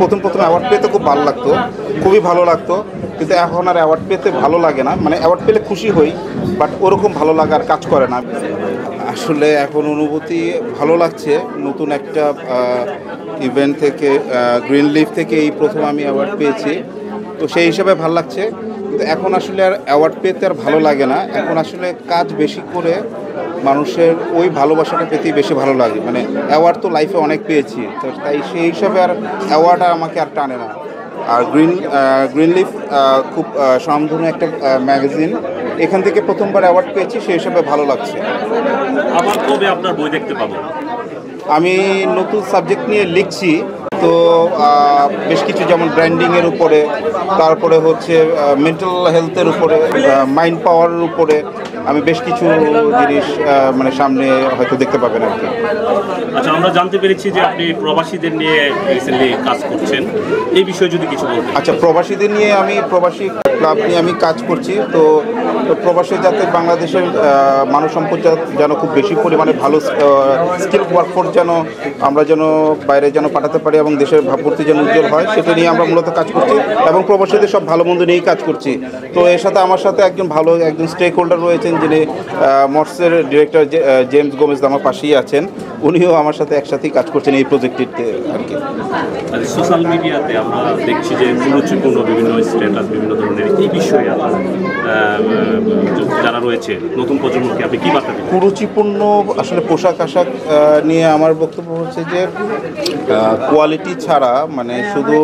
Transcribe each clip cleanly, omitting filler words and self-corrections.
প্রথম অ্যাওয়ার্ড পেতে খুব ভালো লাগতো, খুবই ভালো লাগতো, কিন্তু এখন আর অ্যাওয়ার্ড পেতে ভালো লাগে না। মানে অ্যাওয়ার্ড পেলে খুশি হই, বাট ওরকম ভালো লাগার কাজ করে না। আসলে এখন অনুভূতি ভালো লাগছে। নতুন একটা ইভেন্ট থেকে, গ্রিন লিফ থেকে এই প্রথম আমি অ্যাওয়ার্ড পেয়েছি, তো সেই হিসাবে ভালো লাগছে। কিন্তু এখন আসলে আর অ্যাওয়ার্ড পেতে আর ভালো লাগে না। এখন আসলে কাজ বেশি করে মানুষের ওই ভালোবাসাটা পেতেই বেশি ভালো লাগে। মানে অ্যাওয়ার্ড তো লাইফে অনেক পেয়েছি, তো তাই সেই হিসাবে আর অ্যাওয়ার্ড আর আমাকে আর টানে না। আর গ্রিন লিফ খুব স্বনামধন্য একটা ম্যাগাজিন, এখান থেকে প্রথমবার অ্যাওয়ার্ড পেয়েছি, সেই হিসাবে ভালো লাগছে। আমার কবে আপনার বই দেখতে পাবো? আমি নতুন সাবজেক্ট নিয়ে লিখছি, তো বেশ কিছু, যেমন ব্র্যান্ডিংয়ের উপরে, তারপরে হচ্ছে মেন্টাল হেলথের উপরে, মাইন্ড পাওয়ারের উপরে আমি বেশ কিছু জিনিস মানে সামনে হয়তো দেখতে পাবেন আর কি। আচ্ছা, আমরা জানতে পেরেছি যে আপনি প্রবাসীদের নিয়ে রিসেন্টলি কাজ করছেন, এই বিষয়ে যদি কিছু বলতেন। আচ্ছা, প্রবাসীদের নিয়ে আমি প্রবাসী ক্লাব নিয়ে আমি কাজ করছি। তো প্রবাসী যাতে বাংলাদেশের মানব সম্পদ যেন খুব বেশি পরিমাণে ভালো স্কিল ওয়ার্কফোর্স যেন আমরা বাইরে পাঠাতে পারি এবং দেশের ভাবমূর্তি যেন উজ্জ্বল হয়, সেটা নিয়ে আমরা মূলত কাজ করছি এবং প্রবাসীদের সব ভালো মন্দ নিয়েই কাজ করছি। তো এর সাথে আমার সাথে একজন স্টেক হোল্ডার রয়েছেন, যিনি মর্সের ডিরেক্টর জেমস গোমেজ আমার পাশেই আছেন। উনিও আমার সাথে একসাথেই কাজ করছেন এই প্রজেক্টটিতে আর কি। সোশ্যাল মিডিয়াতে আমরা দেখছি যে কুরুচিপূর্ণ বিভিন্ন স্ট্যাটাস, বিভিন্ন ধরনের এই বিষয়ে যারা রয়েছে নতুন প্রজন্মকে আপনি কী বার্তা দেবেন? কুরুচিপূর্ণ আসলে পোশাক আশাক নিয়ে আমার বক্তব্য হচ্ছে যে কোয়ালিটি ছাড়া, মানে শুধু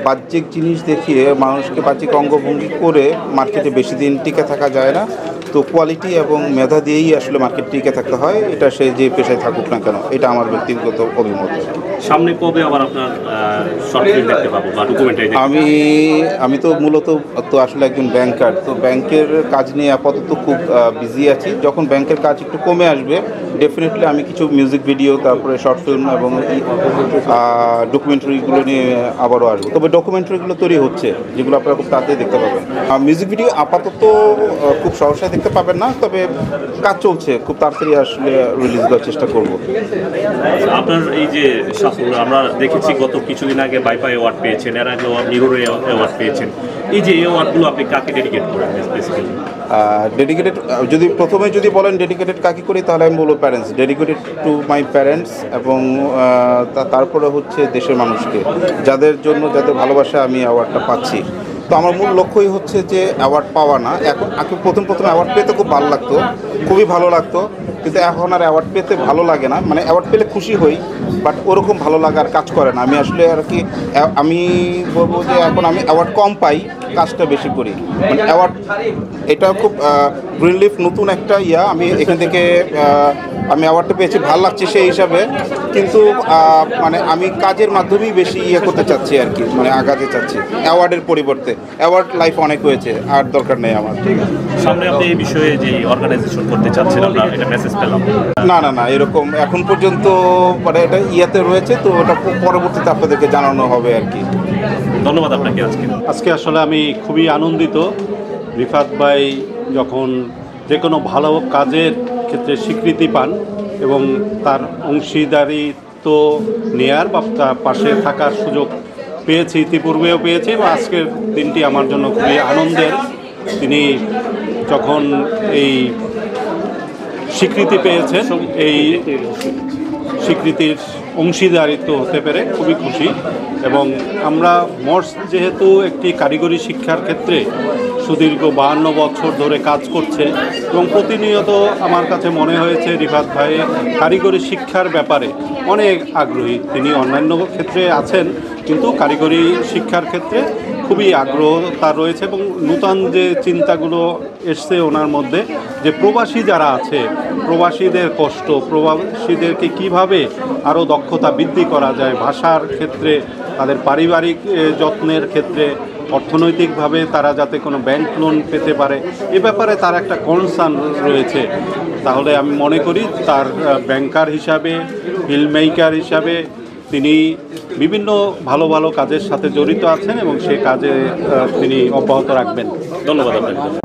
বাহ্যিক জিনিস দেখিয়ে মানুষকে বাহ্যিক অঙ্গভঙ্গি করে মার্কেটে বেশি দিন টিকে থাকা যায় না। তো কোয়ালিটি এবং মেধা দিয়েই আসলে মার্কেট টিকে থাকতে হয়, এটা সে যে পেশায় থাকুক না কেন, এটা আমার ব্যক্তিগত অভিমত। সামনে কবে আবার আপনার শর্ট ফিল্ম দেখতে পাবো বা ডকুমেন্টারি? আমি তো মূলত তো আসলে একজন ব্যাংকার, তো ব্যাংকের কাজ নিয়ে আপাতত খুব বিজি আছি। যখন ব্যাংকের কাজ একটু কমে আসবে, ডেফিনেটলি আমি কিছু মিউজিক ভিডিও, তারপরে শর্ট ফিল্ম এবং ডকুমেন্টারিগুলো নিয়ে আবারও আসবো। তবে ডকুমেন্টারিগুলো তৈরি হচ্ছে, যেগুলো আপনারা খুব তাড়াতাড়ি দেখতে পাবেন। মিউজিক ভিডিও আপাতত খুব সহসায় দেখতে পাবেন না, তবে কাজ চলছে, খুব তাড়াতাড়ি আসলে রিলিজ দেওয়ার চেষ্টা করব। আপনার এই যে আমরা দেখেছি গত কিছুদিন আগে বাইপাই অ্যাওয়ার্ড পেয়েছেন, এর আগে নিরোর অ্যাওয়ার্ড পেয়েছেন, এই যে অ্যাওয়ার্ডগুলো আপনি কাকে ডেডিকেট করেন বেসিক্যালি? ডেডিকেটেড প্রথমে যদি বলেন ডেডিকেটেড কাকে করি, তাহলে আমি বলবো parents, dedicated to my parents, এবং তারপরে হচ্ছে দেশের মানুষকে, যাদের ভালোবাসা আমি অ্যাওয়ার্ডটা পাচ্ছি। তো আমার মূল লক্ষ্যই হচ্ছে যে অ্যাওয়ার্ড পাওয়া না। এখন প্রথম অ্যাওয়ার্ড পেতে খুব ভালো লাগতো, খুবই ভালো লাগতো, কিন্তু এখন আর অ্যাওয়ার্ড পেতে ভালো লাগে না। মানে অ্যাওয়ার্ড পেলে খুশি হই, বাট ওরকম ভালো লাগার কাজ করে না। আমি আসলে আর কি, আমি বলবো যে এখন আমি অ্যাওয়ার্ড কম পাই, কাজটা বেশি করি। মানে অ্যাওয়ার্ড এটা খুব গ্রিন লিফ নতুন একটা আমি এখান থেকে আমি অ্যাওয়ার্ডটা পেয়েছি, ভালো লাগছে সেই হিসাবে। কিন্তু মানে আমি কাজের মাধ্যমেই বেশি করতে চাচ্ছি আর কি, মানে আগাতে চাচ্ছি অ্যাওয়ার্ডের পরিবর্তে। অ্যাওয়ার্ড লাইফ অনেক হয়েছে, আর দরকার নেই আমার। সামনে আপনি এই বিষয়ে যে অর্গানাইজেশন করতে চাচ্ছেন, আমরা এটা মেসেজ পেলাম। না, এরকম এখন পর্যন্ত মানে এটা রয়েছে, তো ওটা পরবর্তীতে আপনাদেরকে জানানো হবে আর কি। ধন্যবাদ আপনাকে। আজকে আসলে আমি খুবই আনন্দিত। রিফাত ভাই যখন যে কোনো ভালো কাজের ক্ষেত্রে স্বীকৃতি পান এবং তার অংশীদারিত্ব নেয়ার বা তার পাশে থাকার সুযোগ পেয়েছি, ইতিপূর্বেও পেয়েছি, এবং আজকের দিনটি আমার জন্য খুবই আনন্দের। তিনি যখন এই স্বীকৃতি পেয়েছেন, এই স্বীকৃতির অংশীদারিত্ব হতে পেরে খুবই খুশি। এবং আমরা মর্স যেহেতু একটি কারিগরি শিক্ষার ক্ষেত্রে সুদীর্ঘ 52 বছর ধরে কাজ করছে, এবং প্রতিনিয়ত আমার কাছে মনে হয়েছে রিফাত ভাই কারিগরি শিক্ষার ব্যাপারে অনেক আগ্রহী। তিনি অন্যান্য ক্ষেত্রে আছেন, কিন্তু কারিগরি শিক্ষার ক্ষেত্রে খুবই আগ্রহ তার রয়েছে। এবং নূতন যে চিন্তাগুলো এসছে ওনার মধ্যে, যে প্রবাসী যারা আছে, প্রবাসীদের কষ্ট, প্রবাসীদেরকে কিভাবে আরও দক্ষতা বৃদ্ধি করা যায় ভাষার ক্ষেত্রে, তাদের পারিবারিক যত্নের ক্ষেত্রে, অর্থনৈতিকভাবে তারা যাতে কোনো ব্যাংক লোন পেতে পারে, এ ব্যাপারে তার একটা কনসার্ন রয়েছে। তাহলে আমি মনে করি তার ব্যাংকার হিসাবে, ফিল্ম মেকার হিসাবে তিনি বিভিন্ন ভালো ভালো কাজের সাথে জড়িত আছেন এবং সে কাজে তিনি অব্যাহত রাখবেন। ধন্যবাদ আপনাকে।